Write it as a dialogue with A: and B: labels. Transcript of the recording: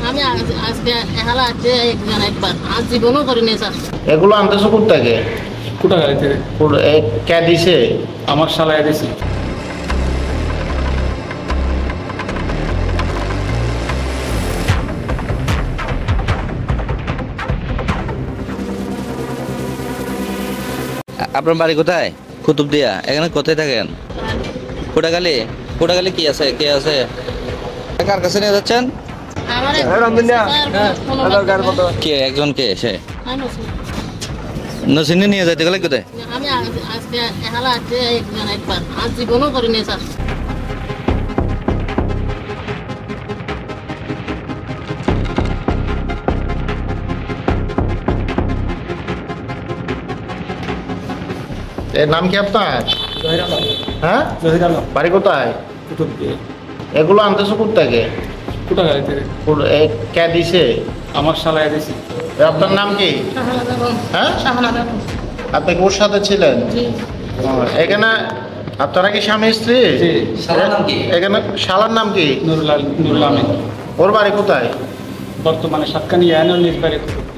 A: আমি আজকে এহালা আছে একবার আজ জীবনও করিনি স্যার।
B: এগুলো আনতেছো কোথা থেকে?
C: কোটা গাড়ি থেকে
B: কে দিছে?
C: আমার শালায় দিছি।
D: আপনার বাড়ি কোথায়? কুতুবদিয়া। এখানে কোথায় থাকেন? কোটাগালি। কোটাগালি কি আছে, কে আছে? কার কাছে নিয়ে যাচ্ছেন? কে একজন কে সে? নসিনে নিয়ে যাইতে গেলে কোথায়?
A: আমি আজকে এহালা আছে একবার আজ জীবনও করিনি স্যার।
B: এর নাম কি আপনার?
C: জহির আলম।
B: হ্যাঁ,
C: জহির আলম।
B: বাড়ি কোথায়?
C: কুতুবদিয়া।
B: এগুলো আনতেছো কোথা থেকে?
C: কোটা গাড়ি থেকে
B: কে দিছে?
C: আমার শালায় দিছি।
B: আপনার নাম কি? হ্যাঁ, আপনি ওর সাথে ছিলেন? এখানে আপনারা কি স্বামী স্ত্রী?
D: শালার নাম কি?
B: এখানে শালার নাম কি?
C: নুরুল আমিন।
B: ওর বাড়ি কোথায়?
C: বর্তমানে সাতকানিয়া নিজ বাড়ি কুতুবদিয়া।